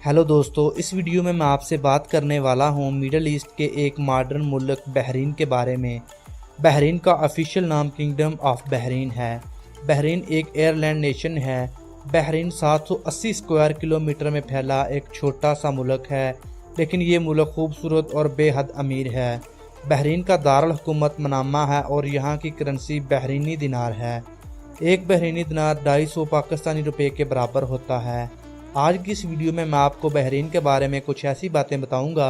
Hello दोस्तों, इस video में मैं आपसे बात करने वाला हूँ मिडल ईस्ट के एक मॉडर्न मुल्क बहरीन के बारे में। बहरीन का ऑफिशियल नाम किंगडम ऑफ बहरीन है। बहरीन एक एयरलैंड नेशन है। बहरीन 780 स्क्वायर किलोमीटर में फैला एक छोटा सा मुल्क है, लेकिन ये मुल्क खूबसूरत और बेहद अमीर है। बहरीन का दारुल हुकूमत मनामा है और यहाँ की करेंसी बहरीनी दिनार है। एक बहरीनी दिनार 250 पाकिस्तानी रुपये के बराबर होता है। आज की इस वीडियो में मैं आपको बहरीन के बारे में कुछ ऐसी बातें बताऊंगा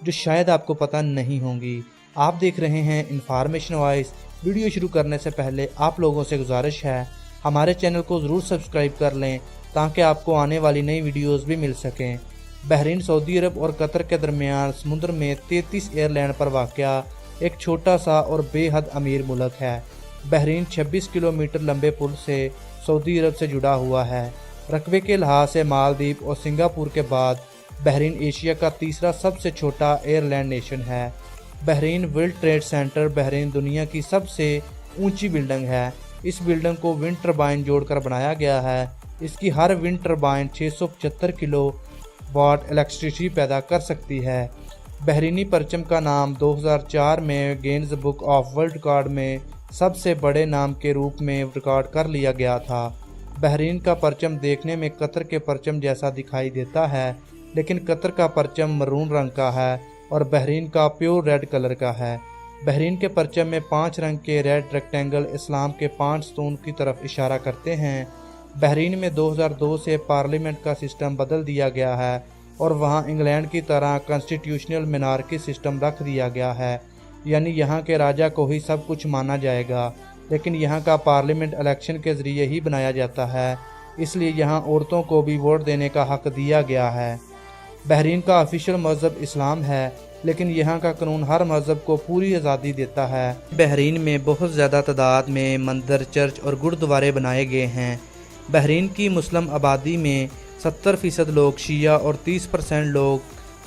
जो शायद आपको पता नहीं होंगी। आप देख रहे हैं इन्फॉर्मेशन वॉइस। वीडियो शुरू करने से पहले आप लोगों से गुजारिश है, हमारे चैनल को ज़रूर सब्सक्राइब कर लें ताकि आपको आने वाली नई वीडियोस भी मिल सकें। बहरीन सऊदी अरब और कतर के दरमियान समुद्र में 33 एयरलैंड पर वाक़या एक छोटा सा और बेहद अमीर मुल्क है। बहरीन 26 किलोमीटर लंबे पुल से सऊदी अरब से जुड़ा हुआ है। रकबे के लिहाज से मालदीव और सिंगापुर के बाद बहरीन एशिया का तीसरा सबसे छोटा एयरलैंड नेशन है। Bahrain world trade centre Bahrain दुनिया की सबसे ऊंची बिल्डिंग है। इस बिल्डिंग को विंड टरबाइन जोड़कर बनाया गया है। इसकी हर wind turbine 675 kilowatt electricity पैदा कर सकती है। बहरीनी परचम का नाम 2004 में Guinness book of world record में सबसे बड़े नाम के रूप में रिकॉर्ड कर लिया गया था। बहरीन का परचम देखने में कतर के परचम जैसा दिखाई देता है, लेकिन कतर का परचम मरून रंग का है और बहरीन का प्योर रेड कलर का है। बहरीन के परचम में 5 रंग के रेड रेक्टेंगल इस्लाम के 5 स्तून की तरफ इशारा करते हैं। बहरीन में 2002 से पार्लियामेंट का सिस्टम बदल दिया गया है और वहां इंग्लैंड की तरह कॉन्स्टिट्यूशनल मोनार्की सिस्टम रख दिया गया है, यानी यहाँ के राजा को ही सब कुछ माना जाएगा। लेकिन यहाँ का पार्लियामेंट इलेक्शन के ज़रिए ही बनाया जाता है, इसलिए यहाँ औरतों को भी वोट देने का हक दिया गया है। बहरीन का ऑफिशियल मज़हब इस्लाम है, लेकिन यहाँ का कानून हर मज़हब को पूरी आज़ादी देता है। बहरीन में बहुत ज़्यादा तादाद में मंदिर, चर्च और गुरुद्वारे बनाए गए हैं। बहरीन की मुस्लिम आबादी में 70% लोग शिया और 30% लोग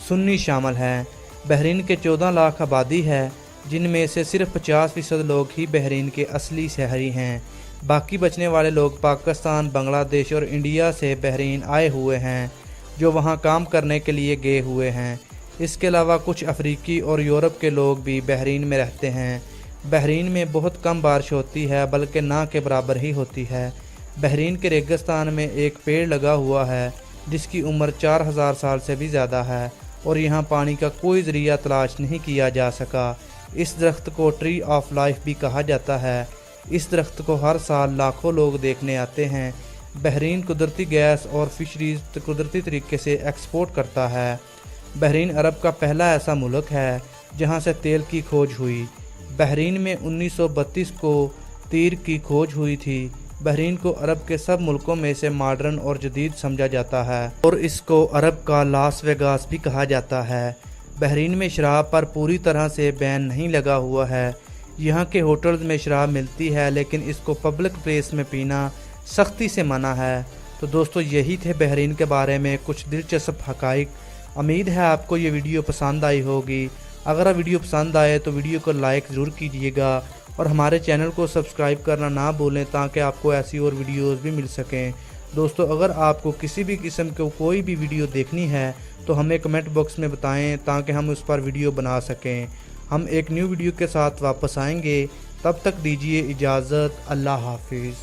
सुन्नी शामिल हैं। बहरीन के 14 लाख आबादी है, जिनमें से सिर्फ 50% लोग ही बहरीन के असली शहरी हैं। बाकी बचने वाले लोग पाकिस्तान, बांग्लादेश और इंडिया से बहरीन आए हुए हैं, जो वहां काम करने के लिए गए हुए हैं। इसके अलावा कुछ अफ्रीकी और यूरोप के लोग भी बहरीन में रहते हैं। बहरीन में बहुत कम बारिश होती है, बल्कि ना के बराबर ही होती है। बहरीन के रेगिस्तान में एक पेड़ लगा हुआ है जिसकी उम्र 4000 साल से भी ज़्यादा है और यहाँ पानी का कोई ज़रिया तलाश नहीं किया जा सका। इस दरख्त को ट्री ऑफ लाइफ भी कहा जाता है। इस दरख्त को हर साल लाखों लोग देखने आते हैं। बहरीन कुदरती गैस और फिशरीज कुदरती तरीके से एक्सपोर्ट करता है। बहरीन अरब का पहला ऐसा मुल्क है जहां से तेल की खोज हुई। बहरीन में 1932 को तीर की खोज हुई थी। बहरीन को अरब के सब मुल्कों में से मॉडर्न और जदीद समझा जाता है और इसको अरब का लास वेगास भी कहा जाता है। बहरीन में शराब पर पूरी तरह से बैन नहीं लगा हुआ है। यहाँ के होटल्स में शराब मिलती है, लेकिन इसको पब्लिक प्लेस में पीना सख्ती से मना है। तो दोस्तों, यही थे बहरीन के बारे में कुछ दिलचस्प हक़ाइक़। उम्मीद है आपको ये वीडियो पसंद आई होगी। अगर वीडियो पसंद आए तो वीडियो को लाइक ज़रूर कीजिएगा और हमारे चैनल को सब्सक्राइब करना ना भूलें ताकि आपको ऐसी और वीडियोज़ भी मिल सकें। दोस्तों, अगर आपको किसी भी किस्म की कोई भी वीडियो देखनी है तो हमें कमेंट बॉक्स में बताएं ताकि हम उस पर वीडियो बना सकें। हम एक न्यू वीडियो के साथ वापस आएंगे। तब तक दीजिए इजाज़त। अल्लाह हाफिज़।